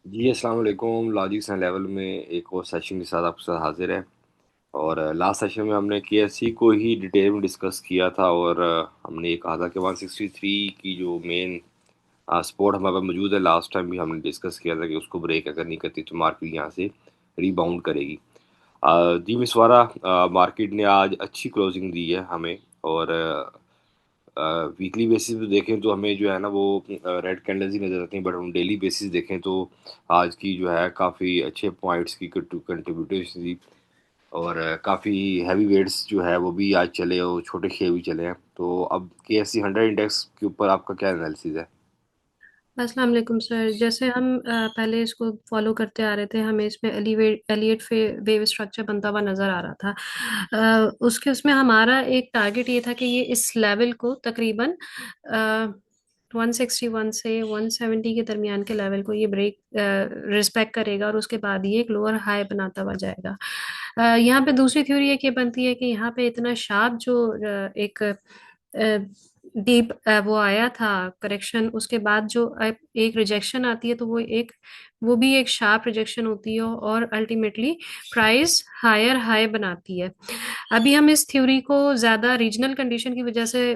जी अस्सलाम वालेकुम। Logics and level में एक और सेशन के साथ आपके साथ हाजिर है। और लास्ट सेशन में हमने केएफसी को ही डिटेल में डिस्कस किया था। और हमने ये कहा था कि 163 की जो मेन सपोर्ट हमारे पास मौजूद है, लास्ट टाइम भी हमने डिस्कस किया था कि उसको ब्रेक अगर नहीं करती तो मार्केट यहाँ से रीबाउंड करेगी। जी मिसवारा, मार्केट ने आज अच्छी क्लोजिंग दी है हमें। और वीकली बेसिस पे देखें तो हमें जो है ना वो रेड कैंडल्स ही नज़र आती हैं, बट हम डेली बेसिस देखें तो आज की जो है काफ़ी अच्छे पॉइंट्स की कंट्रीब्यूशन थी। और काफ़ी हैवी वेट्स जो है वो भी आज चले और छोटे शेयर भी चले हैं। तो अब KSE 100 इंडेक्स के ऊपर आपका क्या एनालिसिस है? अस्सलाम वालेकुम सर। जैसे हम पहले इसको फॉलो करते आ रहे थे, हमें इसमें एलियट वेव स्ट्रक्चर बनता हुआ नजर आ रहा था। उसके उसमें हमारा एक टारगेट ये था कि ये इस लेवल को तकरीबन 161 से 170 के दरमियान के लेवल को ये ब्रेक रिस्पेक्ट करेगा और उसके बाद ये एक लोअर हाई बनाता हुआ जाएगा। यहाँ पे दूसरी थ्योरी एक ये बनती है कि यहाँ पे इतना शार्प जो एक डीप वो आया था करेक्शन, उसके बाद जो एक रिजेक्शन आती है तो वो भी एक शार्प रिजेक्शन होती है और अल्टीमेटली प्राइस हायर हाई बनाती है। अभी हम इस थ्योरी को ज्यादा रीजनल कंडीशन की वजह से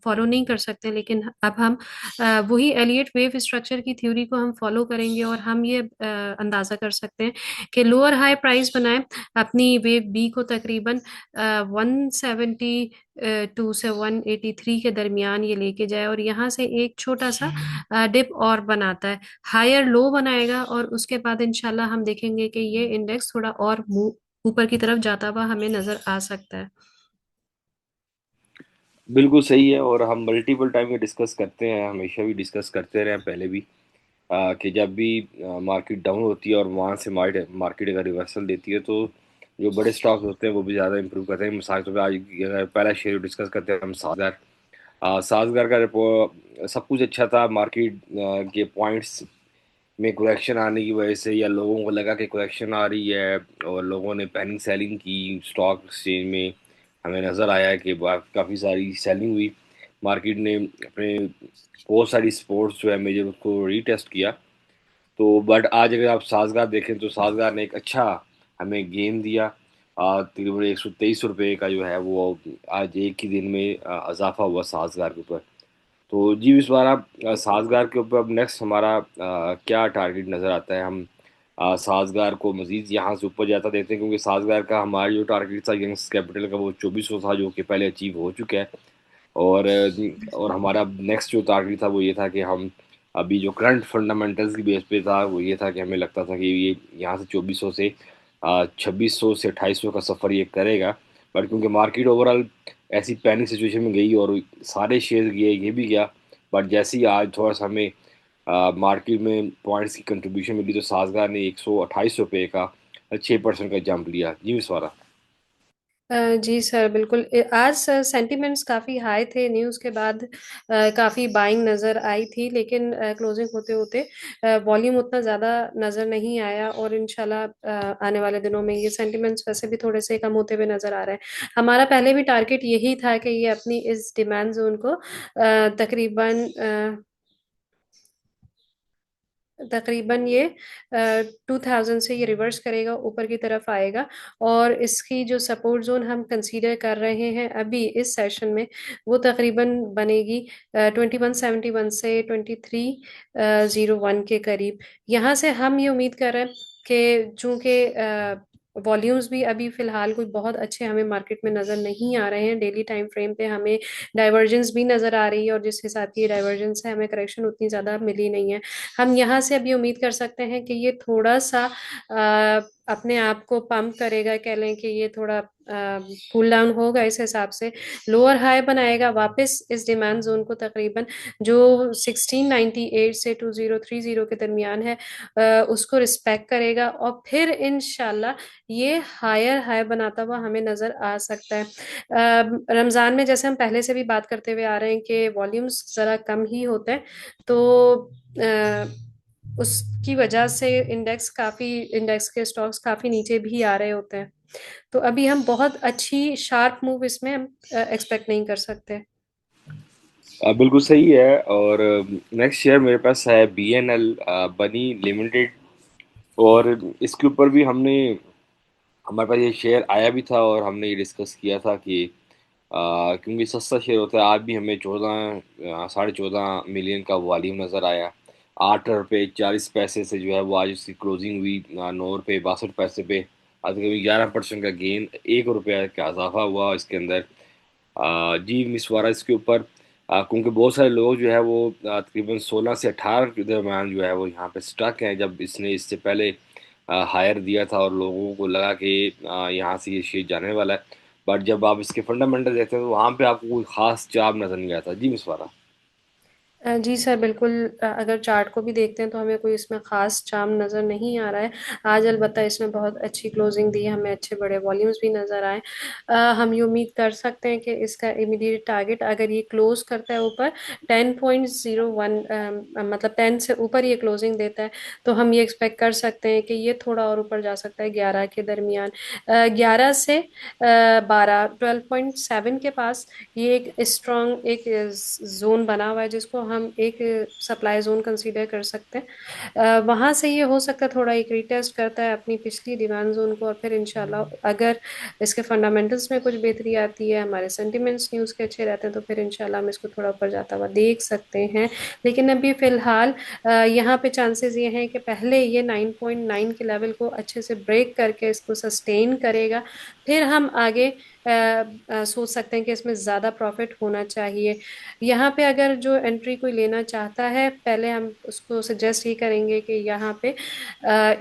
फॉलो नहीं कर सकते, लेकिन अब हम वही एलियट वेव स्ट्रक्चर की थ्योरी को हम फॉलो करेंगे और हम ये अंदाजा कर सकते हैं कि लोअर हाई प्राइस बनाए अपनी वेव बी को तकरीबन 172 से 183 के दरमियान ये लेके जाए और यहाँ से एक छोटा सा डिप और बनाता है, हायर लो बनाएगा और उसके बाद इंशाल्लाह हम देखेंगे कि ये इंडेक्स थोड़ा और ऊपर की तरफ जाता हुआ हमें नजर आ सकता है। बिल्कुल सही है। और हम मल्टीपल टाइम ये डिस्कस करते हैं, हमेशा भी डिस्कस करते रहे हैं पहले भी, कि जब भी मार्केट डाउन होती है और वहाँ से मार्केट मार्केट अगर रिवर्सल देती है तो जो बड़े स्टॉक्स होते हैं वो भी ज़्यादा इंप्रूव करते हैं। मिसाल के तौर पे आज अगर पहला शेयर डिस्कस करते हैं हम साझगार। साजगार का रिपोर्ट सब कुछ अच्छा था। मार्केट के पॉइंट्स में करेक्शन आने की वजह से या लोगों को लगा कि करेक्शन आ रही है और लोगों ने पैनिक सेलिंग की स्टॉक एक्सचेंज में, हमें नज़र आया कि काफ़ी सारी सेलिंग हुई। मार्केट ने अपने बहुत सारी स्पोर्ट्स जो है मेजर उसको रीटेस्ट किया। तो बट आज अगर आप साजगार देखें तो साजगार ने एक अच्छा हमें गेम दिया। तकरीबन 123 रुपये का जो है वो आज एक ही दिन में इजाफा हुआ साजगार के ऊपर। तो जी इस बार आप साजगार के ऊपर अब नेक्स्ट हमारा क्या टारगेट नज़र आता है? हम साजगार को मजीद यहाँ से ऊपर जाता देखते हैं, क्योंकि साजगार का हमारा जो टारगेट था यंग्स कैपिटल का वो 2400 था, जो कि पहले अचीव हो चुका है। और और हमारा नेक्स्ट जो टारगेट था वो ये था कि हम अभी जो करंट फंडामेंटल्स की बेस पे था वो ये था कि हमें लगता था कि ये यहाँ से 2400 से 2600 से 2800 का सफ़र ये करेगा। बट क्योंकि मार्केट ओवरऑल ऐसी पैनिक सिचुएशन में गई और सारे शेयर गए, ये भी गया। बट जैसे ही आज थोड़ा सा हमें मार्केट में पॉइंट्स की कंट्रीब्यूशन मिली तो साजगार ने 128 रुपये का 6% का जंप लिया। जी विश्वारा। जी सर, बिल्कुल। आज सर सेंटिमेंट्स काफ़ी हाई थे, न्यूज़ के बाद काफ़ी बाइंग नज़र आई थी, लेकिन क्लोजिंग होते होते वॉल्यूम उतना ज़्यादा नज़र नहीं आया और इंशाल्लाह आने वाले दिनों में ये सेंटिमेंट्स वैसे भी थोड़े से कम होते हुए नज़र आ रहे हैं। हमारा पहले भी टारगेट यही था कि ये अपनी इस डिमांड जोन को तकरीबन तकरीबन ये 2000 से ये रिवर्स करेगा, ऊपर की तरफ आएगा और इसकी जो सपोर्ट जोन हम कंसीडर कर रहे हैं अभी इस सेशन में वो तकरीबन बनेगी 2171 से 2301 के करीब। यहाँ से हम ये उम्मीद कर रहे हैं कि चूंकि वॉल्यूम्स भी अभी फिलहाल कोई बहुत अच्छे हमें मार्केट में नजर नहीं आ रहे हैं, डेली टाइम फ्रेम पे हमें डाइवर्जेंस भी नजर आ रही है और जिस हिसाब की डाइवर्जेंस है हमें करेक्शन उतनी ज्यादा मिली नहीं है। हम यहाँ से अभी उम्मीद कर सकते हैं कि ये थोड़ा सा अपने आप को पंप करेगा, कह लें कि ये थोड़ा कूल डाउन होगा, इस हिसाब से लोअर हाई बनाएगा वापस इस डिमांड जोन को तकरीबन जो 1698 से 2030 के दरमियान है, उसको रिस्पेक्ट करेगा और फिर इंशाल्लाह ये हायर हाई बनाता हुआ हमें नजर आ सकता है। रमजान में जैसे हम पहले से भी बात करते हुए आ रहे हैं कि वॉल्यूम्स जरा कम ही होते हैं, तो उसकी वजह से इंडेक्स के स्टॉक्स काफी नीचे भी आ रहे होते हैं। तो अभी हम बहुत अच्छी शार्प मूव इसमें हम एक्सपेक्ट नहीं कर सकते। बिल्कुल सही है। और नेक्स्ट शेयर मेरे पास है BNL बनी लिमिटेड। और इसके ऊपर भी हमने, हमारे पास ये शेयर आया भी था और हमने ये डिस्कस किया था कि क्योंकि सस्ता शेयर होता है, आज भी हमें 14 साढ़े 14 मिलियन का वॉल्यूम नज़र आया। 8 रुपये 40 पैसे से जो है वो आज उसकी क्लोजिंग हुई 9 रुपये 62 पैसे पे। आज कभी 11% का गेन, 1 रुपया का इजाफा हुआ इसके अंदर। जी मिस वारा इसके ऊपर, क्योंकि बहुत सारे लोग जो है वो तकरीबन 16 से 18 के दरम्यान जो है वो यहाँ पे स्टक हैं, जब इसने इससे पहले हायर दिया था और लोगों को लगा कि यहाँ से ये शेयर जाने वाला है। बट जब आप इसके फंडामेंटल देखते हैं तो वहाँ पे आपको कोई खास चाप नजर नहीं आता। जी मिस वारा। जी सर बिल्कुल। अगर चार्ट को भी देखते हैं तो हमें कोई इसमें खास चार्म नज़र नहीं आ रहा है। आज अलबत्ता इसमें बहुत अच्छी क्लोजिंग दी है, हमें अच्छे बड़े वॉल्यूम्स भी नज़र आए। हम ये उम्मीद कर सकते हैं कि इसका इमीडिएट टारगेट अगर ये क्लोज करता है ऊपर 10.01, मतलब 10 से ऊपर ये क्लोजिंग देता है, तो हम ये एक्सपेक्ट कर सकते हैं कि ये थोड़ा और ऊपर जा सकता है 11 के दरमियान। 11 से 12, 12.7 के पास ये एक स्ट्रॉन्ग एक जोन बना हुआ है जिसको हम एक सप्लाई जोन कंसीडर कर सकते हैं। वहां से ये हो सकता है थोड़ा एक रिटेस्ट करता है अपनी पिछली डिमांड जोन को, और फिर इंशाल्लाह अगर इसके फंडामेंटल्स में कुछ बेहतरी आती है, हमारे सेंटिमेंट्स न्यूज़ के अच्छे रहते हैं, तो फिर इंशाल्लाह हम इसको थोड़ा ऊपर जाता हुआ देख सकते हैं। लेकिन अभी फिलहाल यहाँ पे चांसेस ये हैं कि पहले ये 9.9 के लेवल को अच्छे से ब्रेक करके इसको सस्टेन करेगा, फिर हम आगे सोच सकते हैं कि इसमें ज़्यादा प्रॉफिट होना चाहिए। यहाँ पे अगर जो एंट्री कोई लेना चाहता है, पहले हम उसको सजेस्ट ये करेंगे कि यहाँ पे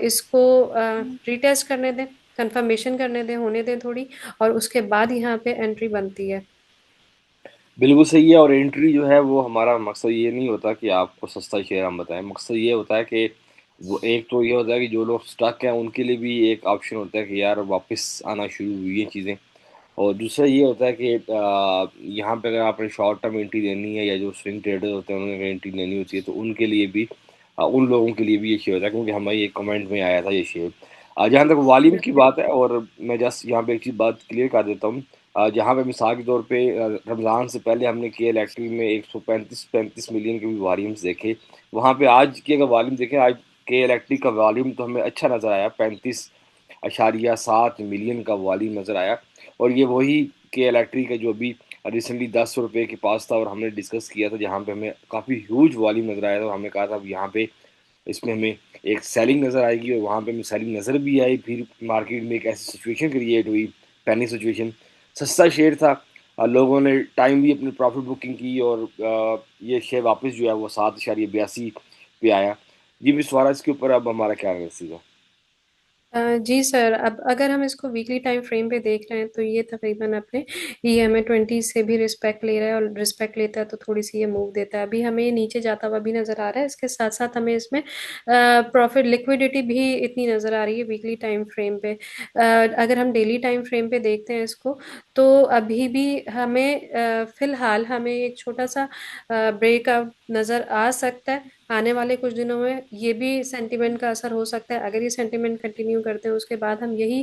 इसको रिटेस्ट करने दें, कंफर्मेशन करने दें, होने दें थोड़ी, और उसके बाद यहाँ पे एंट्री बनती है। बिल्कुल सही है। और एंट्री जो है वो हमारा मकसद ये नहीं होता कि आपको सस्ता शेयर हम बताएं, मकसद ये होता है कि वो एक तो ये होता है कि जो लोग स्टक हैं उनके लिए भी एक ऑप्शन होता है कि यार वापस आना शुरू हुई हैं चीज़ें। और दूसरा ये होता है कि यहाँ पे अगर आपने शॉर्ट टर्म एंट्री लेनी है या जो स्विंग ट्रेडर होते हैं उन्हें एंट्री लेनी होती है, तो उनके लिए भी उन लोगों के लिए भी ये शेयर होता है, क्योंकि हमारे ये कमेंट में आया था ये शेयर। जहाँ तक वॉल्यूम की बिल्कुल। बात है, और मैं जस्ट यहाँ पे एक चीज़ बात क्लियर कर देता हूँ। जहाँ पे मिसाल के तौर पे रमज़ान से पहले हमने के इलेक्ट्री में 135 मिलियन के भी वॉल्यूम्स देखे। वहाँ पे आज की अगर वॉल्यूम देखें, आज के इलेक्ट्री का वॉल्यूम तो हमें अच्छा नज़र आया, 35.7 मिलियन का वॉल्यूम नज़र आया। और ये वही के इलेक्ट्री का जो अभी रिसेंटली 10 रुपये के पास था, और हमने डिस्कस किया था जहाँ पे हमें काफ़ी ह्यूज वॉल्यूम नज़र आया था, और हमने कहा था अब यहाँ पे इसमें हमें एक सेलिंग नज़र आएगी, और वहाँ पे हमें सेलिंग नज़र भी आई। फिर मार्केट में एक ऐसी सिचुएशन क्रिएट हुई, पैनिक सिचुएशन। सस्ता शेयर था, लोगों ने टाइम भी अपनी प्रॉफिट बुकिंग की, और ये शेयर वापस जो है वो 7.82 पे आया। जी विश्वारा, इसके ऊपर अब हमारा क्या है? जी सर, अब अगर हम इसको वीकली टाइम फ्रेम पे देख रहे हैं तो ये तकरीबन अपने EMA 20 से भी रिस्पेक्ट ले रहा है, और रिस्पेक्ट लेता है तो थोड़ी सी ये मूव देता है। अभी हमें ये नीचे जाता हुआ भी नजर आ रहा है, इसके साथ साथ हमें इसमें प्रॉफिट लिक्विडिटी भी इतनी नजर आ रही है वीकली टाइम फ्रेम पे। अगर हम डेली टाइम फ्रेम पे देखते हैं इसको, तो अभी भी हमें फिलहाल हमें एक छोटा सा ब्रेकआउट नजर आ सकता है आने वाले कुछ दिनों में। ये भी सेंटिमेंट का असर हो सकता है, अगर ये सेंटिमेंट कंटिन्यू करते हैं उसके बाद हम यही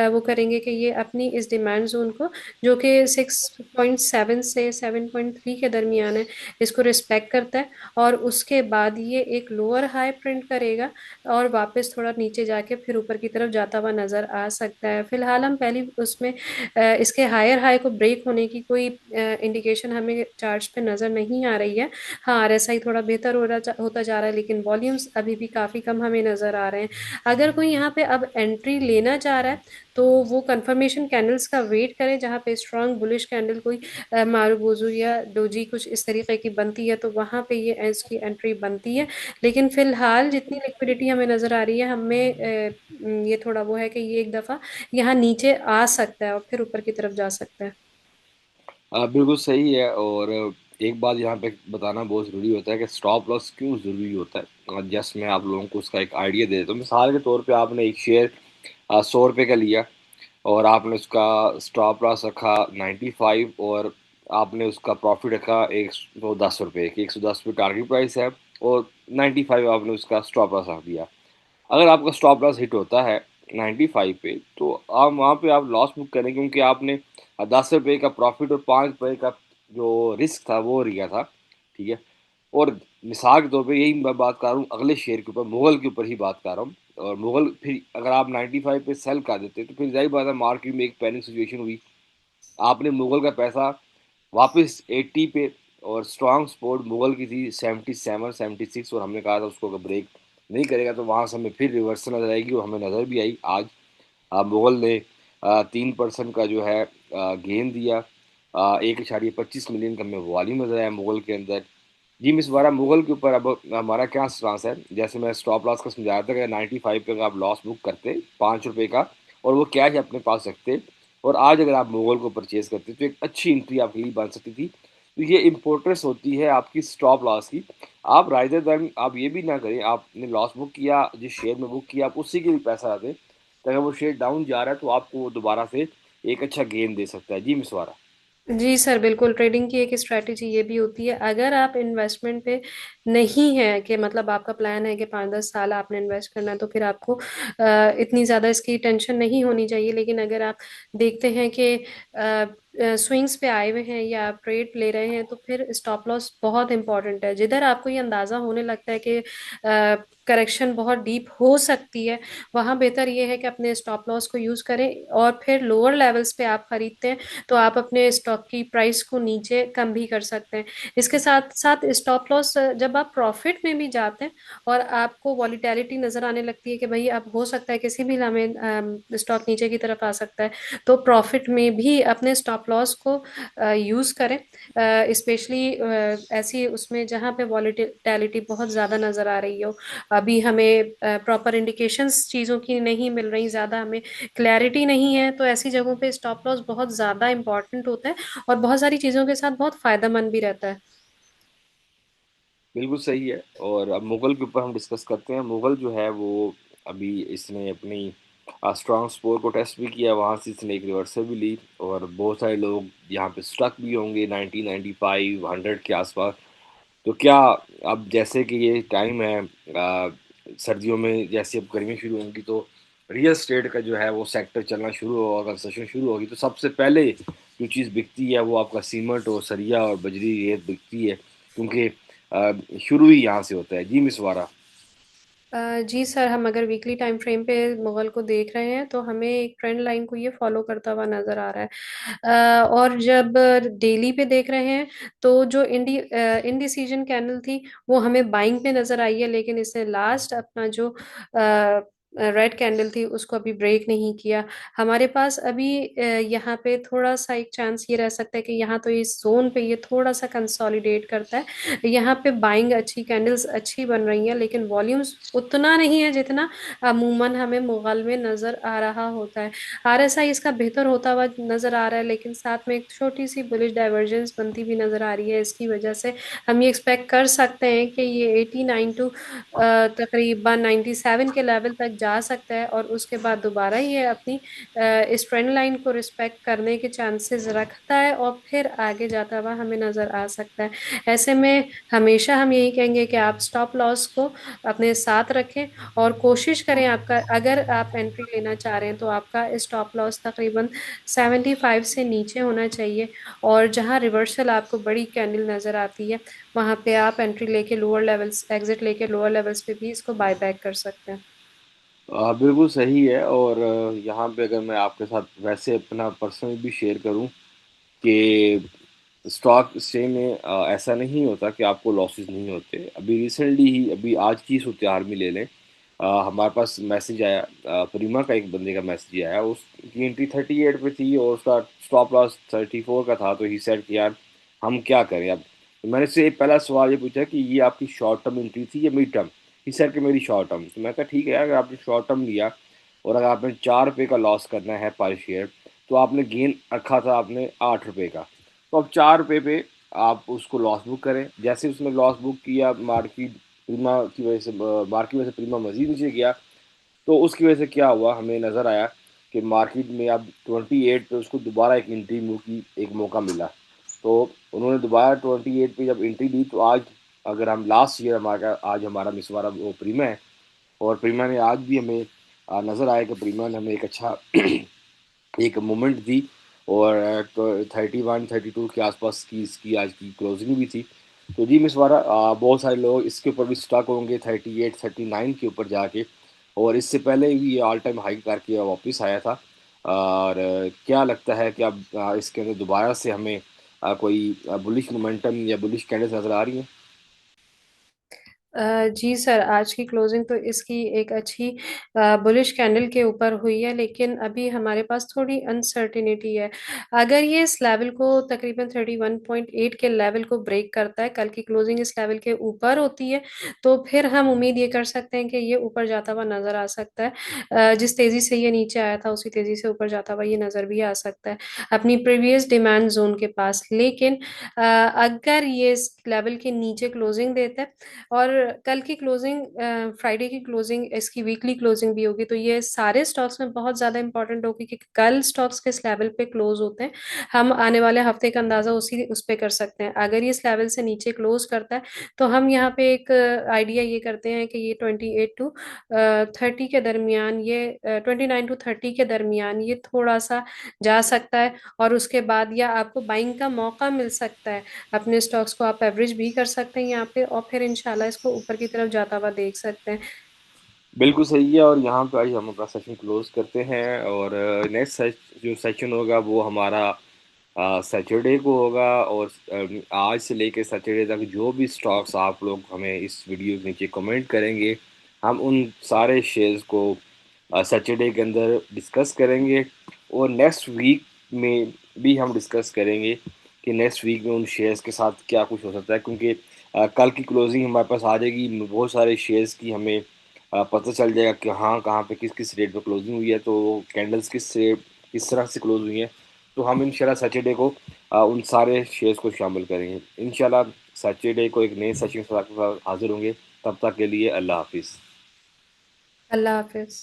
वो करेंगे कि ये अपनी इस डिमांड जोन को, जो कि 6.7 से 7.3 के दरमियान है, इसको रिस्पेक्ट करता है, और उसके बाद ये एक लोअर हाई प्रिंट करेगा और वापस थोड़ा नीचे जाके फिर ऊपर की तरफ जाता हुआ नजर आ सकता है। फिलहाल हम पहली उसमें इसके हायर हाई को ब्रेक होने की कोई इंडिकेशन हमें चार्ट्स पे नजर नहीं आ रही है। हाँ, RSI थोड़ा बेहतर होता जा रहा है, लेकिन वॉल्यूम्स अभी भी काफी कम हमें नजर आ रहे हैं। अगर कोई यहाँ पे अब एंट्री लेना चाह रहा है तो वो कंफर्मेशन कैंडल्स का वेट करे, जहाँ पे स्ट्रांग बुलिश कैंडल कोई मारुबोजू या डोजी कुछ इस तरीके की बनती है, तो वहां पे ये इसकी एंट्री बनती है। लेकिन फिलहाल जितनी लिक्विडिटी हमें नजर आ रही है, हमें ये थोड़ा वो है कि ये एक दफा यहाँ नीचे आ सकता है और फिर ऊपर की तरफ जा सकता है। बिल्कुल सही है। और एक बात यहाँ पे बताना बहुत ज़रूरी होता है कि स्टॉप लॉस क्यों ज़रूरी होता है। जस्ट मैं आप लोगों को उसका एक आइडिया दे देता हूँ। मिसाल के तौर पे आपने एक शेयर 100 रुपये का लिया, और आपने उसका स्टॉप लॉस रखा 95, और आपने उसका प्रॉफिट रखा 110 रुपये की। 110 रुपये टारगेट प्राइस है, और 95 आपने उसका स्टॉप लॉस रख दिया। अगर आपका स्टॉप लॉस हिट होता है 95 पे, तो आप वहाँ पे आप लॉस बुक करें, क्योंकि आपने 10 रुपये का प्रॉफिट और 5 रुपये का जो रिस्क था वो लिया था। ठीक है। और मिसाल के तौर पे यही मैं बात कर रहा हूँ अगले शेयर के ऊपर, मुगल के ऊपर ही बात कर रहा हूँ। और मुगल फिर अगर आप 95 पे सेल कर देते तो फिर जाहिर बात है मार्केट में एक पैनिक सिचुएशन हुई। आपने मुगल का पैसा वापस 80 पे, और स्ट्रांग सपोर्ट मुगल की थी 77 76, और हमने कहा था उसको अगर ब्रेक नहीं करेगा तो वहां से हमें फिर रिवर्सल नजर आएगी, और हमें नजर भी आई आज। मुगल ने 3% का जो है गेन दिया। 1.25 मिलियन का हमें वॉल्यूम नजर आया मुगल के अंदर। जी मिस बारा, मुगल के ऊपर अब हमारा क्या स्टांस है? जैसे मैं स्टॉप लॉस का समझाया था कि 95 पे अगर आप लॉस बुक करते 5 रुपए का, और वो कैश अपने पास रखते, और आज अगर आप मुगल को परचेज करते तो एक अच्छी एंट्री आपके लिए बन सकती थी। तो ये इंपॉर्टेंस होती है आपकी स्टॉप लॉस की। आप राइदर देन आप ये भी ना करें, आपने लॉस बुक किया, जिस शेयर में बुक किया आप उसी के लिए पैसा रख दें, तो अगर वो शेयर डाउन जा रहा है तो आपको वो दोबारा से एक अच्छा गेन दे सकता है। जी मिस वारा। जी सर, बिल्कुल। ट्रेडिंग की एक स्ट्रैटेजी ये भी होती है, अगर आप इन्वेस्टमेंट पे नहीं है कि मतलब आपका प्लान है कि 5-10 साल आपने इन्वेस्ट करना है, तो फिर आपको इतनी ज़्यादा इसकी टेंशन नहीं होनी चाहिए। लेकिन अगर आप देखते हैं कि स्विंग्स पे आए हुए हैं या आप ट्रेड ले रहे हैं, तो फिर स्टॉप लॉस बहुत इंपॉर्टेंट है। जिधर आपको ये अंदाज़ा होने लगता है कि करेक्शन बहुत डीप हो सकती है, वहाँ बेहतर ये है कि अपने स्टॉप लॉस को यूज़ करें। और फिर लोअर लेवल्स पे आप खरीदते हैं तो आप अपने स्टॉक की प्राइस को नीचे कम भी कर सकते हैं। इसके साथ साथ स्टॉप लॉस, जब आप प्रॉफिट में भी जाते हैं और आपको वॉलीटैलिटी नजर आने लगती है कि भाई अब हो सकता है किसी भी लम्हे स्टॉक नीचे की तरफ आ सकता है, तो प्रॉफिट में भी अपने स्टॉप लॉस को यूज करें। स्पेशली ऐसी उसमें जहां पे वॉलीटैलिटी बहुत ज्यादा नजर आ रही हो, अभी हमें प्रॉपर इंडिकेशंस चीजों की नहीं मिल रही, ज्यादा हमें क्लैरिटी नहीं है, तो ऐसी जगहों पे स्टॉप लॉस बहुत ज्यादा इंपॉर्टेंट होता है और बहुत सारी चीजों के साथ बहुत फायदेमंद भी रहता है। बिल्कुल सही है। और अब मुगल के ऊपर हम डिस्कस करते हैं। मुगल जो है वो अभी इसने अपनी स्ट्रांग स्पोर को टेस्ट भी किया, वहाँ से इसने एक रिवर्सल भी ली, और बहुत सारे लोग यहाँ पे स्टक भी होंगे 1995 100 के आसपास। तो क्या, अब जैसे कि ये टाइम है सर्दियों में, जैसे अब गर्मी शुरू होंगी तो रियल स्टेट का जो है वो सेक्टर चलना शुरू होगा, कंस्ट्रक्शन शुरू होगी, तो सबसे पहले जो चीज़ बिकती है वो आपका सीमेंट और सरिया और बजरी रेत बिकती है, क्योंकि शुरू ही यहाँ से होता है। जी मिस वारा। जी सर, हम अगर वीकली टाइम फ्रेम पे मुगल को देख रहे हैं तो हमें एक ट्रेंड लाइन को ये फॉलो करता हुआ नजर आ रहा है। और जब डेली पे देख रहे हैं तो जो इंडिसीजन कैंडल थी वो हमें बाइंग पे नजर आई है, लेकिन इसने लास्ट अपना जो रेड कैंडल थी उसको अभी ब्रेक नहीं किया। हमारे पास अभी यहाँ पे थोड़ा सा एक चांस ये रह सकता है कि यहाँ तो इस जोन पे ये थोड़ा सा कंसोलिडेट करता है। यहाँ पे बाइंग अच्छी, कैंडल्स अच्छी बन रही हैं, लेकिन वॉल्यूम्स उतना नहीं है जितना अमूमन हमें मुगल में नजर आ रहा होता है। आरएसआई इसका बेहतर होता हुआ नजर आ रहा है, लेकिन साथ में एक छोटी सी बुलिश डाइवर्जेंस बनती भी नजर आ रही है। इसकी वजह से हम ये एक्सपेक्ट कर सकते हैं कि ये 89 टू तकरीबन 97 के लेवल तक जा सकता है, और उसके बाद दोबारा ये अपनी इस ट्रेंड लाइन को रिस्पेक्ट करने के चांसेस रखता है और फिर आगे जाता हुआ हमें नजर आ सकता है। ऐसे में हमेशा हम यही कहेंगे कि आप स्टॉप लॉस को अपने साथ रखें और कोशिश करें, आपका अगर आप एंट्री लेना चाह रहे हैं तो आपका स्टॉप लॉस तकरीबन 75 से नीचे होना चाहिए। और जहां रिवर्सल आपको बड़ी कैंडल नजर आती है, वहां पे आप एंट्री लेके लोअर लेवल्स, एग्जिट लेके लोअर लेवल्स पे भी इसको बाय बैक कर सकते हैं। बिल्कुल सही है। और यहाँ पे अगर मैं आपके साथ वैसे अपना पर्सनल भी शेयर करूँ कि स्टॉक एक्सचेंज में ऐसा नहीं होता कि आपको लॉसेस नहीं होते। अभी रिसेंटली ही, अभी आज की सूरत हाल में ले लें, हमारे पास मैसेज आया, प्रीमा का एक बंदे का मैसेज आया, उसकी एंट्री 38 पे थी और उसका स्टॉप लॉस 34 का था। तो ही सेड कि यार हम क्या करें अब। तो मैंने उससे पहला सवाल ये पूछा कि ये आपकी शॉर्ट टर्म एंट्री थी या मिड टर्म? ही सेड कि मेरी शॉर्ट टर्म। तो मैं कहा ठीक है यार, अगर आपने शॉर्ट टर्म लिया और अगर आपने 4 रुपये का लॉस करना है पर शेयर, तो आपने गेन रखा था आपने 8 रुपये का, तो अब 4 रुपये पे आप उसको लॉस बुक करें। जैसे उसने लॉस बुक किया, मार्केट प्रीमा की वजह से, मार्केट की वजह से प्रीमा मजीद नीचे गया, तो उसकी वजह से क्या हुआ, हमें नज़र आया कि मार्केट में अब 28 पे उसको दोबारा एक एंट्री मूव की एक मौका मिला। तो उन्होंने दोबारा 28 पे जब एंट्री ली, तो आज अगर हम लास्ट ईयर हमारा, आज हमारा मिसवारा वो प्रीमा है, और प्रीमा ने आज भी हमें नज़र आया कि प्रीमा ने हमें एक अच्छा एक मोमेंट दी, और तो 31 32 के आसपास की इसकी आज की क्लोजिंग भी थी। तो जी मिस वारा, बहुत सारे लोग इसके ऊपर भी स्टक होंगे 38 39 के ऊपर जाके, और इससे पहले भी ये ऑल टाइम हाई करके वापस आया था। और क्या लगता है कि अब इसके अंदर दोबारा से हमें कोई बुलिश मोमेंटम या बुलिश कैंडल्स नजर आ रही हैं? जी सर, आज की क्लोजिंग तो इसकी एक अच्छी बुलिश कैंडल के ऊपर हुई है, लेकिन अभी हमारे पास थोड़ी अनसर्टिनिटी है। अगर ये इस लेवल को तकरीबन 31.8 के लेवल को ब्रेक करता है, कल की क्लोजिंग इस लेवल के ऊपर होती है, तो फिर हम उम्मीद ये कर सकते हैं कि ये ऊपर जाता हुआ नजर आ सकता है। जिस तेजी से ये नीचे आया था उसी तेजी से ऊपर जाता हुआ ये नजर भी आ सकता है अपनी प्रीवियस डिमांड जोन के पास। लेकिन अगर ये इस लेवल के नीचे क्लोजिंग देता है, और कल की क्लोजिंग, फ्राइडे की क्लोजिंग इसकी वीकली क्लोजिंग भी होगी, तो ये सारे स्टॉक्स में बहुत ज़्यादा इंपॉर्टेंट होगी कि कल स्टॉक्स किस लेवल पे क्लोज होते हैं। हम आने वाले हफ्ते का अंदाजा उस पे कर सकते हैं। अगर ये इस लेवल से नीचे क्लोज करता है, तो हम यहाँ पे एक आइडिया ये करते हैं कि ये 28 to 30 के दरमियान, ये 29 to 30 के दरमियान ये थोड़ा सा जा सकता है, और उसके बाद या आपको बाइंग का मौका मिल सकता है। अपने स्टॉक्स को आप एवरेज भी कर सकते हैं यहाँ पे, और फिर इंशाल्लाह इसको ऊपर की तरफ जाता हुआ देख सकते हैं। बिल्कुल सही है। और यहाँ पे आज हम अपना सेशन क्लोज करते हैं, और नेक्स्ट जो सेशन होगा वो हमारा सैटरडे को होगा। और आज से लेकर सैटरडे तक जो भी स्टॉक्स आप लोग हमें इस वीडियो के नीचे कमेंट करेंगे, हम उन सारे शेयर्स को सैटरडे के अंदर डिस्कस करेंगे। और नेक्स्ट वीक में भी हम डिस्कस करेंगे कि नेक्स्ट वीक में उन शेयर्स के साथ क्या कुछ हो सकता है, क्योंकि कल की क्लोजिंग हमारे पास आ जाएगी, बहुत सारे शेयर्स की हमें पता चल जाएगा कि हाँ कहाँ पे किस किस रेट पे क्लोजिंग हुई है, तो कैंडल्स किस रेट किस तरह से क्लोज हुई हैं। तो हम इंशाल्लाह सैटरडे को उन सारे शेयर्स को शामिल करेंगे इंशाल्लाह। सैटरडे को एक नए सेशन के साथ हाजिर होंगे। तब तक के लिए अल्लाह हाफिज़। अल्लाह हाफिज।